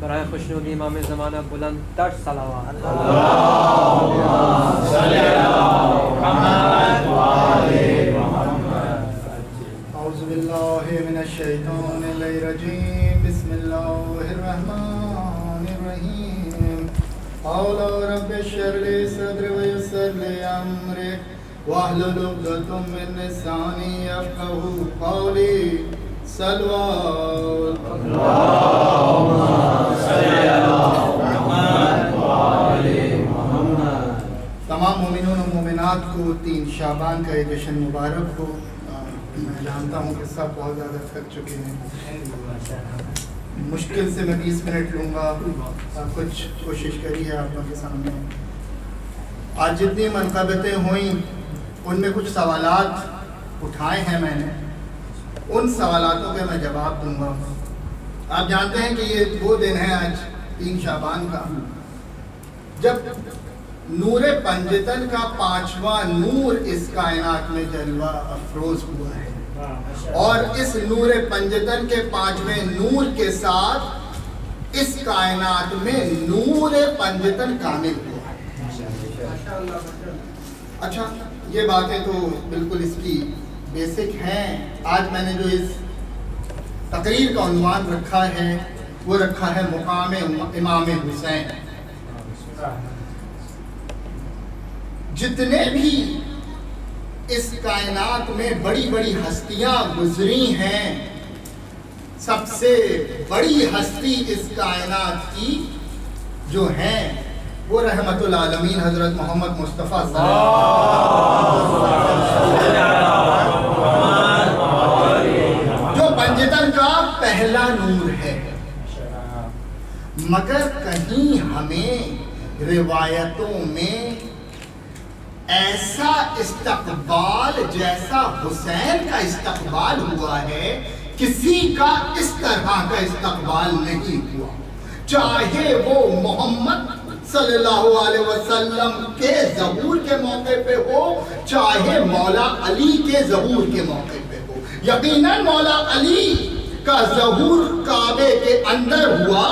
برائے خوشنودی امام زمانہ بلند تر صلوات. اللہم صلی علی محمد و آل محمد. اعوذ باللہ من الشیطان الرجیم. بسم اللہ الرحمن الرحیم. قال رب اشرح لي صدري ويسر لي امري واحلل عقدة من لساني يفقهوا قولي. صلوات اللہم صلی علی محمد و آل محمد. تمام مومنون و مومنات کو 3 شعبان کا یہ جشن مبارک ہو. میں جانتا ہوں کہ سب بہت زیادہ تھک چکے ہیں. مشکل سے میں 20 منٹ لوں گا. کچھ کوشش کری ہے آپ لوگوں کے سامنے. آج جتنی منقبتیں ہوئیں ان میں کچھ سوالات اٹھائے ہیں میں نے. ان سوالاتوں کے میں جواب دوں گا. آپ جانتے ہیں کہ یہ وہ دن ہے آج 3 شعبان کا جب نور پنجتن کا 5واں نور اس کائنات میں جلوہ افروز ہوا ہے، اور اس نور پنجتن کے 5ویں نور کے ساتھ اس کائنات میں نور پنجتن کامل ہوا ہے. اچھا، یہ باتیں تو بالکل اس کی بیسک ہیں. آج میں نے جو اس تقریر کا عنوان رکھا ہے وہ رکھا ہے مقام امام حسین. جتنے بھی اس کائنات میں بڑی بڑی ہستیاں گزری ہیں، سب سے بڑی ہستی اس کائنات کی جو ہیں وہ رحمت العالمین حضرت محمد مصطفیٰ صلی اللہ علیہ وسلم جو پنجتن کا پہلا نور ہے. مگر کہیں ہمیں روایتوں میں ایسا استقبال جیسا حسین کا استقبال ہوا ہے کسی کا اس طرح کا استقبال نہیں ہوا. چاہے وہ محمد صلی اللہ علیہ وسلم کے ظہور کے موقع پہ ہو، چاہے مولا علی کے ظہور کے موقع پہ ہو. یقیناً مولا علی کا ظہور کعبے کے اندر ہوا،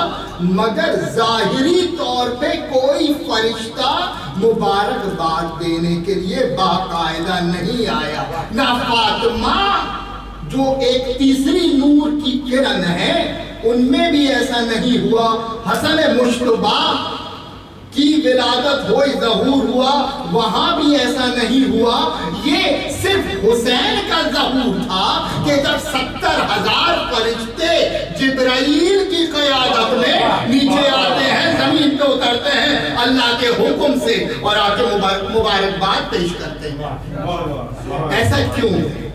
مگر ظاہری طور پہ کوئی فرشتہ مبارکباد دینے کے لیے باقاعدہ نہیں آیا. نہ فاطمہ جو ایک تیسری نور کی کرن ہے ان میں بھی ایسا نہیں ہوا. حسن مشتبہ کی ولادت ہوئی، ظہور ہوا، وہاں بھی ایسا نہیں ہوا. یہ صرف حسین کا ظہور تھا کہ جب 70,000 فرشتے جبرائیل کی قیادت میں نیچے آتے ہیں، زمین پہ اترتے ہیں اللہ کے حکم سے اور آ کے مبارکباد پیش کرتے ہیں. ایسا کیوں ہے؟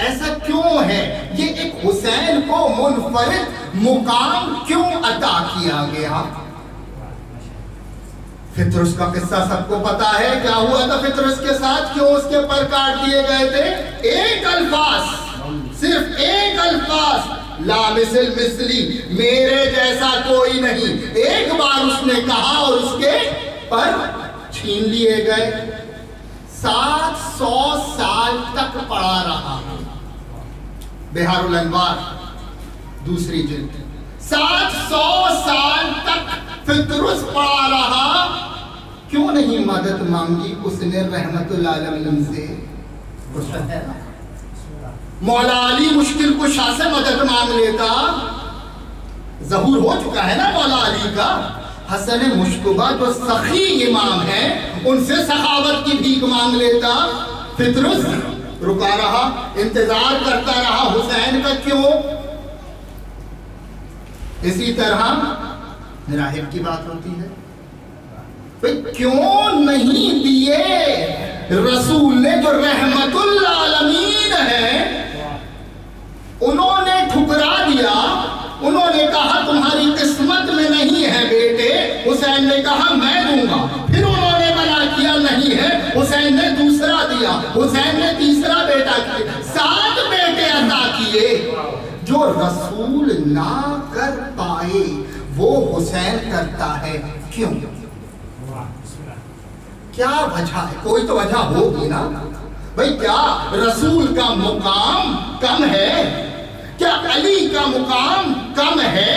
ایسا کیوں ہے؟ یہ ایک حسین کو منفرد مقام کیوں عطا کیا گیا؟ فطرس کا قصہ سب کو پتا ہے. کیا ہوا تھا فطرس کے ساتھ؟ کیوں اس کے پر کاٹ دیے گئے تھے؟ ایک الفاظ، صرف ایک الفاظ، لا مثل مثلی، میرے جیسا کوئی نہیں. ایک بار اس نے کہا اور اس کے پر چھین لیے گئے. 700 سال تک پڑا رہا. بہار الانوار دوسری جلد. 700 سال تک فطرس پڑا رہا. کیوں نہیں مدد مانگی اس نے رحمت العالمین سے؟ مولا علی مشکل کشا سے مدد مانگ لیتا. ظہور ہو چکا ہے نا مولا علی کا. حسن مشتبہ جو سخی امام ہیں ان سے سخاوت کی بھیک مانگ لیتا. فطرس رکا رہا، انتظار کرتا رہا. حسین کا کیوں؟ اسی طرح راہب کی بات ہوتی ہے. کیوں نہیں دیے رسول نے جو رحمت العالمین ہے؟ انہوں نے ٹھکرا دیا. انہوں نے کہا تمہاری قسمت میں نہیں ہے بیٹے. حسین نے کہا میں دوں گا. پھر انہوں نے منع کیا نہیں ہے. حسین نے دوسرا دیا. حسین نے تیسرا بیٹا کیا. 7 بیٹے عطا کیے. جو رسول نہ کر پائے وہ حسین کرتا ہے. کیوں؟ کیا وجہ ہے؟ کوئی تو وجہ ہوگی نا بھئی. کیا رسول کا مقام کم ہے؟ کیا علی کا مقام کم ہے؟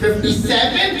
57th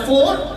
4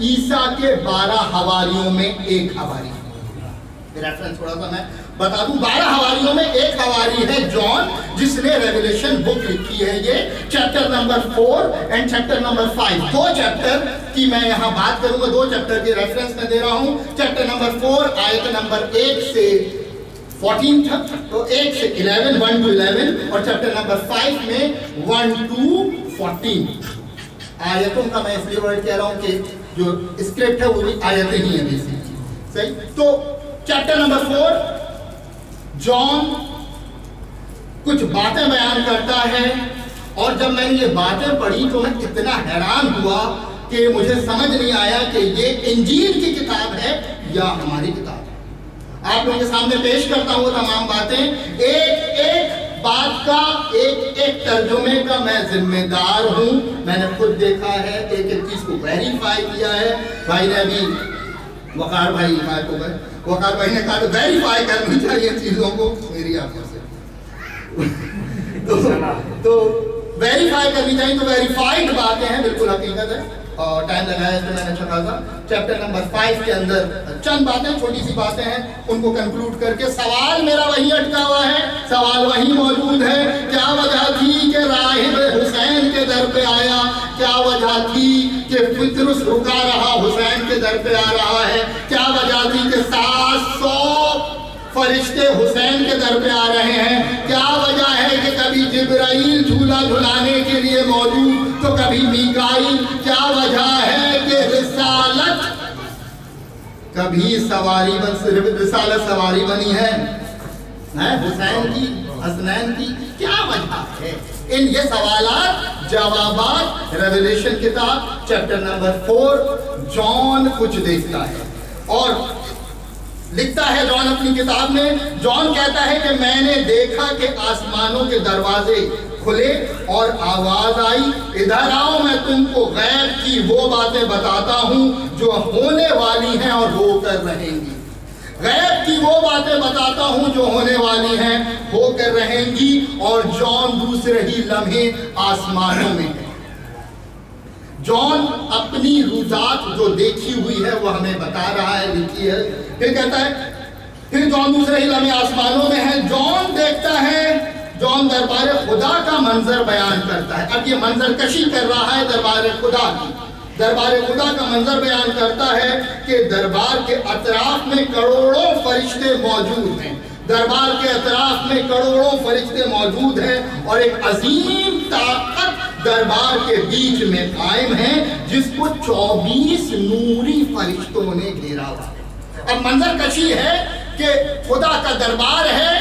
عیسیٰ کے 12 حواریوں میں ایک حواری, ریفرنس تھوڑا سا میں بتا دوں, 12 حواریوں میں ایک حواری ہے جان, جس نے ریویلیشن بک لکھی ہے. یہ chapter number 4 and chapter number 5, 2 chapter کی میں یہاں بات کروں گا, 2 چیپٹر کے ریفرنس میں دے رہا ہوں. چیپٹر نمبر 4 آیت نمبر 1 سے 14 تک, تو 1 سے 11, 1 to 11, اور چیپٹر نمبر 5 میں 1 to 14. آیتوں کا میں اس لیے ورڈ کہہ رہا ہوں کہ جو اسکرپٹ ہے وہ بھی آیتیں ہی ہیں بیسیکلی, صحیح. تو چیپٹر نمبر 4 جان کچھ باتیں بیان کرتا ہے, اور جب میں نے یہ باتیں پڑھی تو میں اتنا حیران ہوا کہ مجھے سمجھ نہیں آیا کہ یہ انجیل کی کتاب ہے یا ہماری کتاب ہے. آپ لوگوں کے سامنے پیش کرتا ہوں تمام باتیں, ایک ایک بات کا, ایک ایک ترجمے کا میں ذمہ دار ہوں. میں نے خود دیکھا ہے, ایک ایک چیز کو ویریفائی کیا ہے. بھائی نے ابھی وقار بھائی نے کہا تو ویریفائی کرنی چاہیے چیزوں کو, میری آپ سے تو ویریفائی کرنی چاہیے. تو ویریفائڈ باتیں ہیں, بالکل حقیقت ہے, اور ٹائم لگایا تو میں نے اچھا خاصا. چیپٹر نمبر 5 کے اندر چند باتیں, چھوٹی سی باتیں ہیں, ان کو کنکلوڈ کر کے سوال میرا وہی اٹکا ہوا ہے, سوال وہی موجود ہے. کیا وجہ تھی کہ راہب حسین کے در پہ آیا؟ کیا وجہ تھی کہ پطرس رکا رہا حسین کے در پہ آ رہا ہے؟ کیا وجہ تھی کہ 700 فرشتے حسین کے در پہ آ رہے ہیں؟ کیا وجہ ہے کہ کبھی جبرائیل جھولا جھلانے کے لیے موجود تو کبھی میکائیل؟ کیا وجہ ہے کہ رسالت کبھی سواری رسالت سواری بنی ہے حسین کی, حسنین کی؟ کیا وجہ ہے؟ ان یہ سوالات جوابات ریویلیشن کتاب چیپٹر نمبر 4 جان کچھ دیکھتا ہے اور لکھتا ہے. جان اپنی کتاب میں جان کہتا ہے کہ میں نے دیکھا کہ آسمانوں کے دروازے کھلے اور آواز آئی, ادھر آؤ میں تم کو غیب کی وہ باتیں بتاتا ہوں جو ہونے والی ہیں اور ہو کر رہیں گی. غیب کی وہ باتیں بتاتا ہوں جو ہونے والی ہیں, ہو کر رہیں گی. اور جان دوسرے ہی لمحے آسمانوں میں ہے. جان اپنی روزات جو دیکھی ہوئی ہے وہ ہمیں بتا رہا ہے, لکھی ہے. پھر کہتا ہے, پھر جان دوسرے ہی لمحے آسمانوں میں ہے. جان دیکھتا ہے, جان دربار خدا کا منظر بیان کرتا ہے. اب یہ منظر کشی کر رہا ہے دربار خدا کی, دربار خدا کا منظر بیان کرتا ہے کہ دربار کے اطراف میں کروڑوں فرشتے موجود ہیں. دربار کے اطراف میں کروڑوں فرشتے موجود ہیں اور ایک عظیم طاقت دربار کے بیچ میں قائم ہے جس کو 24 نوری فرشتوں نے گھیرا ہوا ہے. اب منظر کشی ہے کہ خدا کا دربار ہے,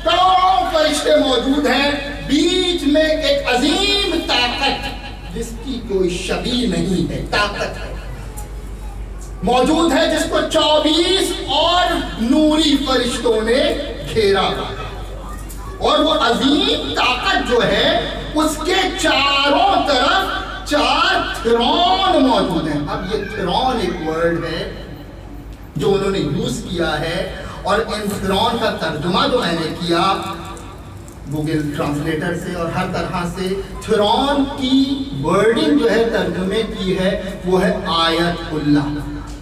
کروڑوں فرشتے موجود ہیں, بیچ میں ایک عظیم طاقت جس کی کوئی شبیہ نہیں ہے, طاقت ہے موجود ہے جس کو 24 اور نوری فرشتوں نے گھیرا. اور وہ عظیم طاقت جو ہے اس کے چاروں طرف 4 تھرون موجود ہیں. اب یہ تھرون ایک ورڈ ہے جو انہوں نے یوز کیا ہے, اور ان تھرون کا ترجمہ جو میں نے کیا گوگل ٹرانسلیٹر سے اور ہر طرح سے, تھرون کی ورڈنگ جو ہے ترجمے کی ہے وہ ہے آیت اللہ,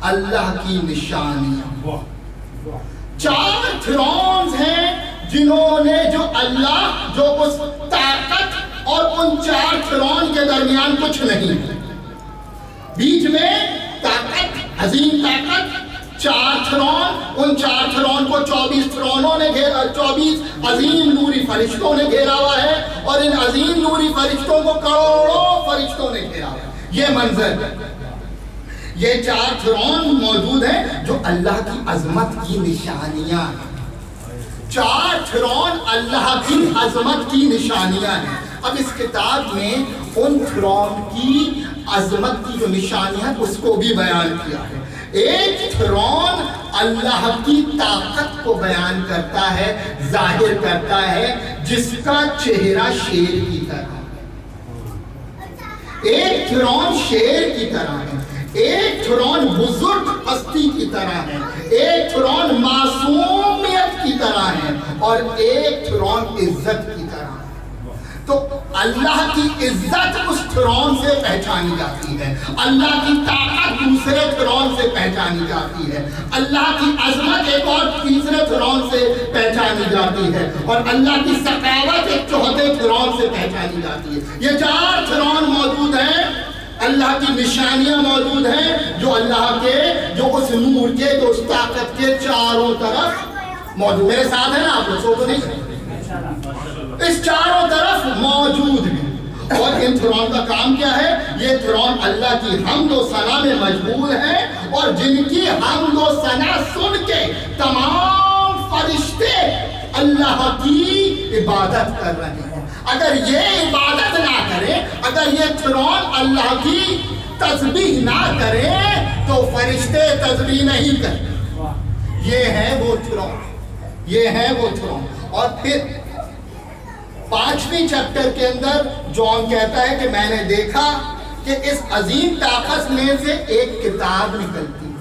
اللہ کی نشانیاں. 4 تھرونز ہیں جنہوں نے جو اللہ, جو اس طاقت اور ان 4 تھرون کے درمیان کچھ نہیں ہے, بیچ میں طاقت, عظیم طاقت, 4 تھرون, ان 4 تھرون کو 24 تھرونوں نے گھیرا, 24 عظیم نوری فرشتوں نے گھیرا ہوا ہے, اور ان عظیم نوری فرشتوں کو کروڑوں فرشتوں نے گھیرا ہوا ہے. یہ منظر, یہ 4 تھرون موجود ہیں جو اللہ کی عظمت کی نشانیاں ہیں. 4 تھرون اللہ کی عظمت کی نشانیاں ہیں. اب اس کتاب میں ان تھرون کی عظمت کی جو نشانیاں اس کو بھی بیان کیا ہے. ایک تھرون اللہ کی طاقت کو بیان کرتا ہے, ظاہر کرتا ہے, جس کا چہرہ شیر کی طرح ہے. ایک تھرون شیر کی طرح ہے, ایک تھرون بزرگ ہستی کی طرح ہے, ایک تھرون معصومیت کی طرح ہے, اور ایک تھرون عزت کی طرح ہے. تو اللہ کی عزت اس تھرون سے پہچانی جاتی ہے، اللہ کی طاقت دوسرے تھرون سے پہچانی جاتی ہے، اللہ کی عظمت ایک اور تیسرے تھرون سے پہچانی جاتی ہے، اور اللہ کی سخاوت ایک چوتھے تھرون سے پہچانی جاتی ہے۔ یہ 4 تھرون موجود ہیں، اللہ کی نشانیاں موجود ہیں جو اللہ کے، جو اس نور کے، جو اس طاقت کے چاروں طرف موجود۔ میرے ساتھ ہیں نا آپ لوگ؟ سو تو نہیں؟ اس چاروں طرف موجود ہیں۔ اور ان تھرون کا کام کیا ہے؟ یہ تھرون اللہ کی حمد و ثنا میں مشغول ہیں، اور جن کی حمد و ثنا سن کے تمام فرشتے اللہ کی عبادت کر رہے ہیں۔ اگر یہ عبادت نہ کریں، اگر یہ تھرون اللہ کی تسبیح نہ کریں، تو فرشتے تسبیح نہیں کریں۔ یہ ہے وہ تھرون، یہ ہے وہ تھرون۔ اور پھر 5ویں چیپٹر کے اندر جان کہتا ہے کہ میں نے دیکھا کہ اس عظیم طاقت میں سے ایک کتاب نکلتی ہے۔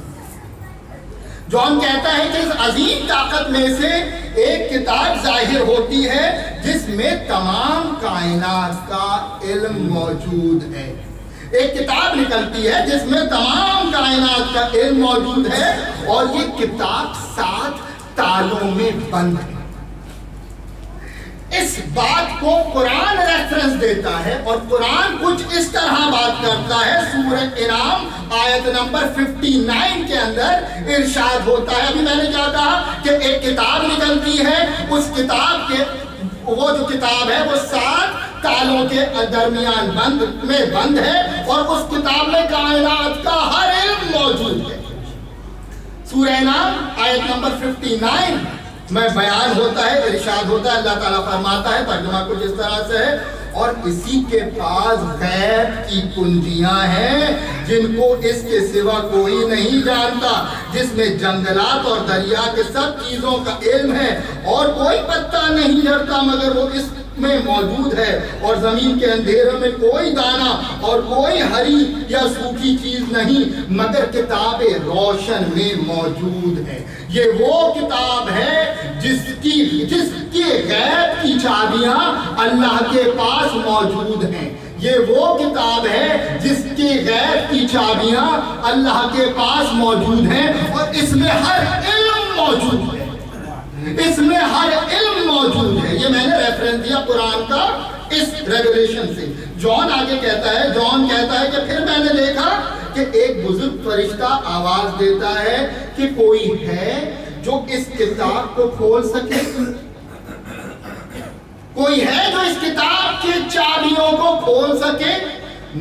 جان کہتا ہے کہ اس عظیم طاقت میں سے ایک کتاب ظاہر ہوتی ہے جس میں تمام کائنات کا علم موجود ہے۔ ایک کتاب نکلتی ہے جس میں تمام کائنات کا علم موجود ہے، اور یہ کتاب 7 تالوں میں بند ہے۔ اس بات کو قرآن ریفرنس دیتا ہے، اور قرآن کچھ اس طرح بات کرتا ہے۔ سورہ انعام آیت نمبر 59 کے اندر ارشاد ہوتا ہے، ابھی میں نے کیا کہا کہ ایک کتاب نکلتی ہے، اس کتاب کے، وہ جو کتاب ہے وہ 7 تالوں کے درمیان بند ہے، اور اس کتاب میں کائنات کا ہر علم موجود ہے۔ سورہ انعام آیت نمبر 59 میں بیان ہوتا ہے، ارشاد ہوتا ہے، اللہ تعالیٰ فرماتا ہے، ترجمہ کچھ اس طرح سے ہے، اور اسی کے پاس غیب کی کنجیاں ہیں جن کو اس کے سوا کوئی نہیں جانتا، جس میں جنگلات اور دریا کے سب چیزوں کا علم ہے، اور کوئی پتا نہیں جھڑتا مگر وہ اس میں موجود ہے، اور زمین کے اندھیروں میں کوئی دانہ اور کوئی ہری یا سوکھی چیز نہیں مگر کتاب روشن میں موجود ہے۔ یہ وہ کتاب ہے جس کی غیب کی چابیاں اللہ کے پاس موجود ہیں۔ یہ وہ کتاب ہے جس کی غیب کی چابیاں اللہ کے پاس موجود ہیں، اور اس میں ہر علم موجود ہے، اس میں ہر علم موجود ہے۔ یہ میں نے ریفرنس دیا قرآن کا اس ریگولیشن سے۔ جان آگے کہتا ہے، جان کہتا ہے کہ پھر میں نے دیکھا کہ ایک بزرگ فرشتہ آواز دیتا ہے کہ کوئی ہے جو اس کتاب کو کھول سکے، کوئی ہے جو اس کتاب کے چابیوں کو کھول سکے،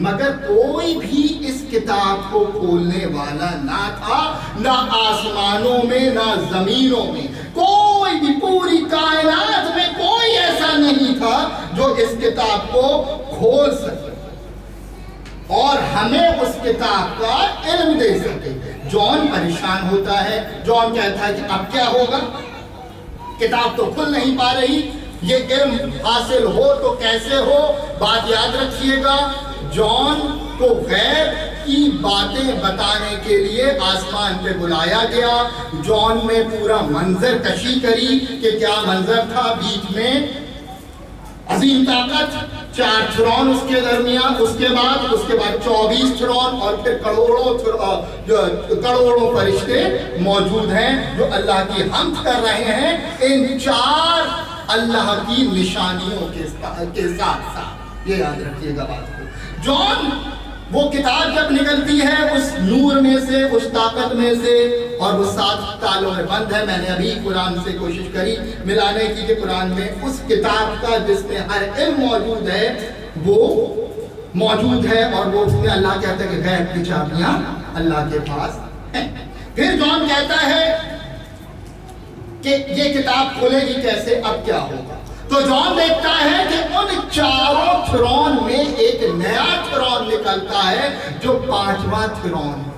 مگر کوئی بھی اس کتاب کو کھولنے والا نہ تھا، نہ آسمانوں میں نہ زمینوں میں، کوئی بھی، پوری کائنات میں کوئی ایسا نہیں تھا جو اس کتاب کو کھول سکے اور ہمیں اس کتاب کا علم دے سکے۔ جان پریشان ہوتا ہے، جان کہتا ہے کہ اب کیا ہوگا، کتاب تو کھل نہیں پا رہی، یہ علم حاصل ہو تو کیسے ہو۔ بات یاد رکھیے گا، جان کو غیب کی باتیں بتانے کے لیے آسمان پہ بلایا گیا۔ جان نے پورا منظر کشی کری کہ کیا منظر تھا، بیچ میں عظیم طاقت، 4 تھرون اس کے درمیان، اس کے بعد 24 تھرون، اور پھر کروڑوں فرشتے موجود ہیں جو اللہ کی حمد کر رہے ہیں ان 4 اللہ کی نشانیوں کے ساتھ ساتھ۔ یہ یاد رکھیے گا بات کو۔ جان وہ کتاب جب نکلتی ہے اس نور میں سے، اس طاقت میں سے، اور وہ 7 تالوں میں بند ہے۔ میں نے ابھی قرآن سے کوشش کری ملانے کی کہ قرآن میں اس کتاب کا جس میں ہر علم موجود ہے وہ موجود ہے، اور وہ اس میں اللہ کہتا ہے کہ غیب کی چابیاں اللہ کے پاس ہیں۔ پھر جان کہتا ہے کہ یہ کتاب کھلے گی کیسے، اب کیا ہوگا؟ تو جان دیکھتا ہے کہ ان 4 تھرون میں ایک نیا تھرون نکلتا ہے جو 5واں تھرون ہے۔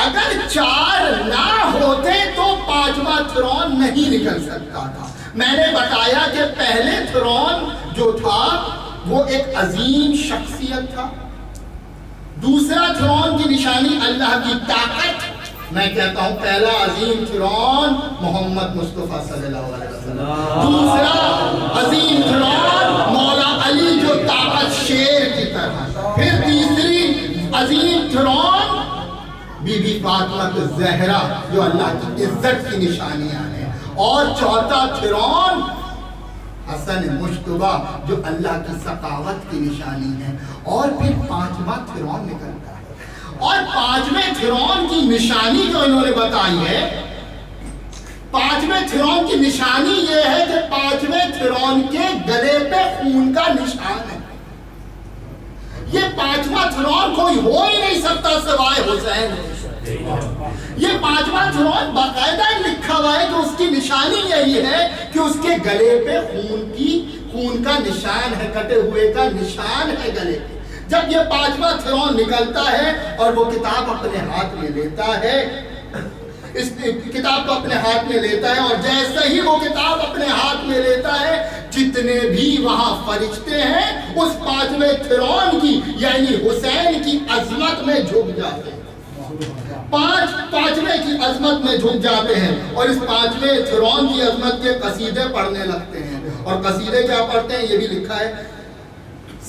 اگر 4 نہ ہوتے تو 5واں تھرون نہیں نکل سکتا تھا۔ میں نے بتایا کہ پہلے تھرون جو تھا وہ ایک عظیم شخصیت تھا، دوسرا تھرون کی نشانی اللہ کی طاقت، میں کہتا ہوں پہلا عظیم تھرون محمد مصطفیٰ صلی اللہ علیہ وسلم، دوسرا عظیم تھرون مولا والی جو طاقت شیر کی طرح. پھر تیسری عظیم تھرون بی بی فاطمہ زہرا جو اللہ کی عزت کی نشانیاں ہیں. اور چوتھا تھرون حسن مشتبہ جو اللہ کی سخاوت کی نشانی ہے. اور پھر پانچواں تھرون نکلتا ہے. اور پانچویں تھرون کی نشانی جو انہوں نے بتائی ہے، پانچویں تھرون کی نشانی یہ ہے کہ پانچویں تھرون کے گلے پہ خون کا نشان ہے. یہ پانچواں تھرون کوئی ہو ہی نہیں سکتا سوائے حسین. یہ پانچواں تھرون باقاعدہ لکھا ہوا ہے کہ اس کی نشانی یہی ہے کہ اس کے گلے پہ خون کا نشان ہے، کٹے ہوئے کا نشان ہے گلے پہ. جب یہ پانچواں تھرون نکلتا ہے اور وہ کتاب اپنے ہاتھ میں لیتا ہے، اس کتاب کو اپنے ہاتھ میں لیتا ہے، اور جیسے ہی وہ کتاب اپنے ہاتھ میں لیتا ہے، جتنے بھی وہاں فرشتے ہیں اس پانچویں تھرون کی یعنی حسین کی عظمت میں جھک جاتے ہیں. پانچویں کی عظمت میں جھک جاتے ہیں اور اس پانچویں تھرون کی عظمت کے قصیدے پڑھنے لگتے ہیں. اور قصیدے کیا پڑھتے ہیں؟ یہ بھی لکھا ہے: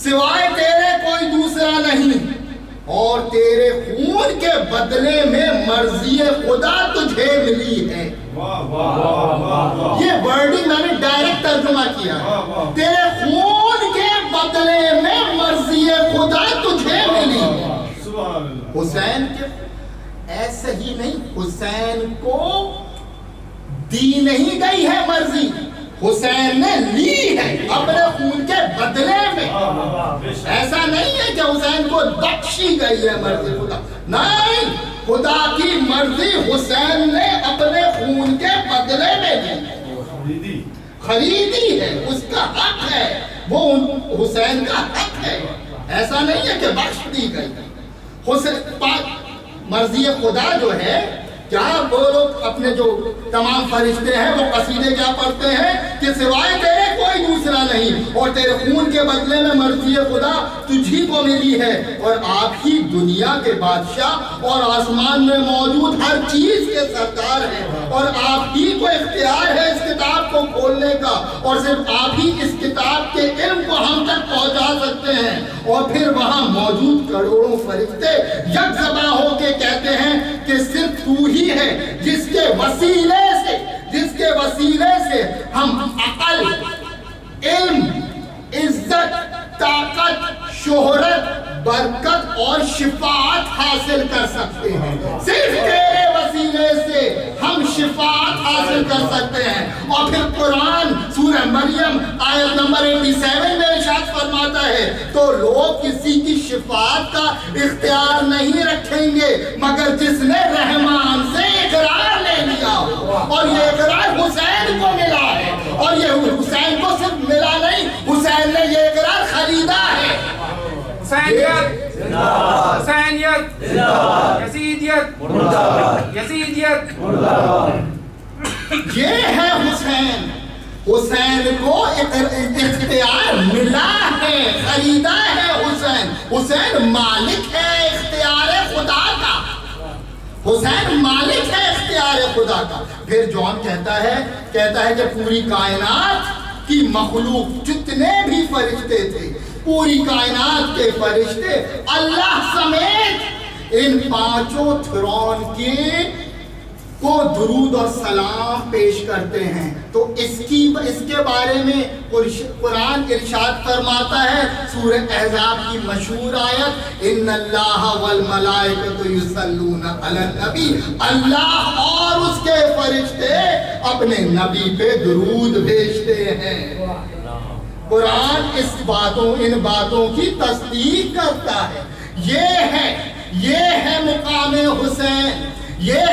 سوائے تیرے کوئی دوسرا نہیں، اور تیرے خون کے بدلے میں مرضی خدا تجھے ملی ہے. یہ ورڈنگ میں نے ڈائریکٹ ترجمہ کیا ہے. تیرے خون کے بدلے میں مرضی خدا تجھے ملی. حسین کے ایسے ہی نہیں، حسین کو دی نہیں گئی ہے مرضی، حسین نے لی ہے اپنے خون کے بدلے میں. ایسا نہیں ہے کہ حسین کو بخشی گئی ہے مرضی خدا، نہیں، خدا کی مرضی حسین نے اپنے خون کے بدلے میں دی، خریدی ہے، اس کا حق ہے، وہ حسین کا حق ہے. ایسا نہیں ہے کہ بخش دی گئی. مرضی خدا جو ہے، کیا وہ لوگ اپنے جو تمام فرشتے ہیں وہ قصیدے کیا پڑھتے ہیں کہ سوائے تیرے کوئی دوسرا نہیں، اور تیرے خون کے بدلے میں مرضی خدا تجھی کو ملی ہے، اور آپ ہی دنیا کے بادشاہ اور آسمان میں موجود ہر چیز کے سردار ہیں، اور آپ ہی کو اختیار ہے اس کتاب کو کھولنے کا، اور صرف آپ ہی اس کتاب کے علم کو ہم تک پہنچا سکتے ہیں. اور پھر وہاں موجود کروڑوں فرشتے یک زباں ہو کے کہتے ہیں کہ صرف تو ہی ہے جس کے وسیلے سے ہم عقل، علم، عزت، طاقت، شہرت، برکت اور شفاعت حاصل کر سکتے ہیں. صرف تیرے وسیلے سے ہم شفاعت حاصل کر سکتے ہیں. اور پھر قرآن سورہ مریم آیت نمبر 87 میں ارشاد فرماتا ہے تو لوگ کسی کی شفاعت کا اختیار نہیں رکھیں گے مگر جس نے رحمان سے اقرار لے لیا ہو. اور یہ اقرار حسین کو ملا ہے، اور یہ حسین کو صرف ملا نہیں، حسین نے یہ اقرار خریدا ہے. حسینیت زندہ باد، حسینیت زندہ باد، یزیدیت مردہ باد، یزیدیت مردہ باد. یہ ہے حسین. حسین کو اختیار ملا ہے، خریدا ہے. حسین مالک ہے اختیار خدا کا، حسین مالک ہے اختیار خدا کا. پھر جون کہتا ہے کہ پوری کائنات کی مخلوق جتنے بھی فرشتے تھے، پوری کائنات کے فرشتے اللہ سمیت ان پانچوں تھرون کو درود اور سلام پیش کرتے ہیں. تو اس کے بارے میں قرآن ارشاد فرماتا ہے سورہ احزاب کی مشہور آیت: ان اللہ والملائکۃ یصلون علی النبی، اللہ اور اس کے فرشتے اپنے نبی پہ درود بھیجتے ہیں. قرآن ان باتوں کی تصدیق کرتا ہے. یہ ہے مقام حسین. یہ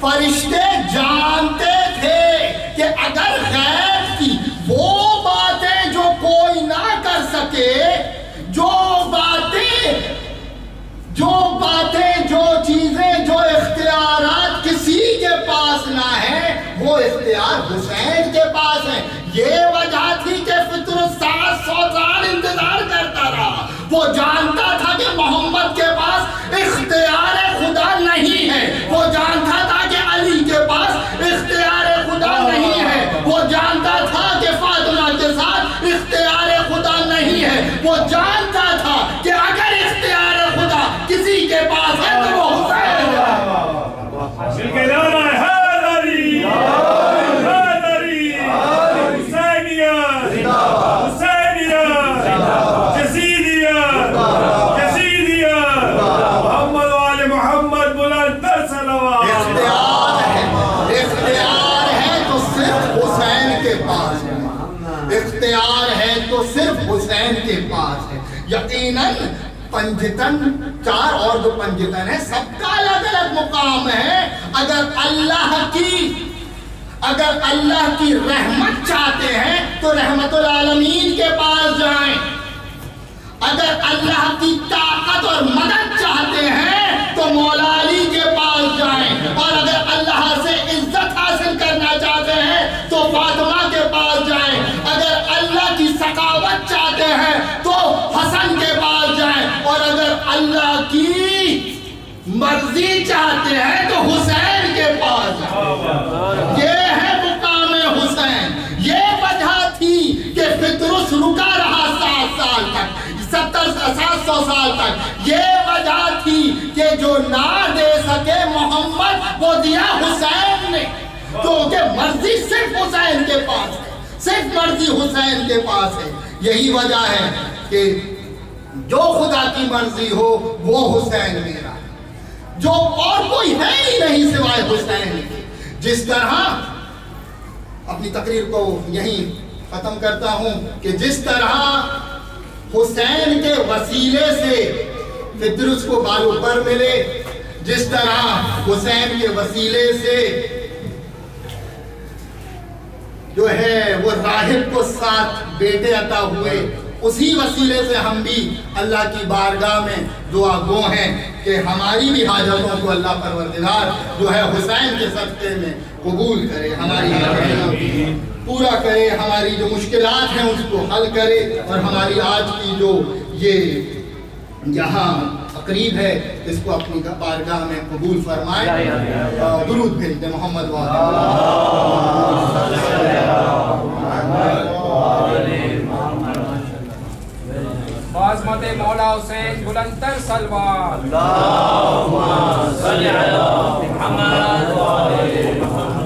فرشتے جانتے تھے کہ اگر غیب کی وہ باتیں جو کوئی نہ کر سکے، جو چیزیں، جو اختیارات کسی کے پاس نہ ہیں، وہ اختیار حسین کے پاس ہیں. یہ وجہ تھی کہ فطر 700 سال انتظار کرتا رہا. وہ جانتا تھا کہ محمد کے پاس اختیار خدا نہیں ہے، وہ جانتا تھا کہ علی کے پاس اختیار خدا نہیں ہے، وہ جانتا تھا کہ فاطمہ کے ساتھ اختیار خدا نہیں ہے، بلند تر صلوات. اختیار ہے تو صرف حسین کے پاس ہے. اختیار ہے تو صرف حسین کے پاس ہے. یقیناً پنجتن چار اور جو پنجتن ہے سب کا الگ الگ مقام ہے. اگر اللہ کی رحمت چاہتے ہیں تو رحمت العالمین کے پاس جائیں. اگر اللہ کی طاقت اور مدد چاہتے ہیں تو مولا علی کے پاس جائیں. اور اگر اللہ سے عزت حاصل کرنا چاہتے ہیں تو فاطمہ کے پاس جائیں. اگر اللہ کی سخاوت چاہتے ہیں تو حسن کے پاس جائیں. اور اگر اللہ کی مرضی چاہتے ہیں تو حسین کے پاس جائیں. یہ ہے مقام حسین. یہ وجہ تھی کہ فطرس رکا رہا 7 سال تک 700 سال تک. یہ وجہ تھی کہ جو نہ دے سکے محمد وہ دیا حسین نے. کیونکہ مرضی صرف حسین کے پاس ہے. صرف مرضی حسین کے پاس ہے. یہی وجہ ہے کہ جو خدا کی مرضی ہو وہ حسین میرا. جو اور کوئی ہے ہی نہیں سوائے حسین. جس طرح اپنی تقریر کو یہیں ختم کرتا ہوں کہ جس طرح حسین کے وسیلے سے فطرس کو بالو پر ملے, جس طرح حسین کے وسیلے سے جو ہے وہ راہب کو 7 بیٹے عطا ہوئے, اسی وسیلے سے ہم بھی اللہ کی بارگاہ میں دعا گو ہیں کہ ہماری بھی حاجتوں کو اللہ پروردگار جو ہے حسین کے صدقے میں قبول کرے, ہماری حاجتوں پورا کرے, ہماری جو مشکلات ہیں اس کو حل کرے, اور ہماری آج کی جو یہ یہاں تقریب ہے اس کو اپنی بارگاہ میں قبول فرمائے. درود بھیجتے محمد عظمت مولا حسین بلند تر صلوات. اللهم صل على محمد وآل محمد.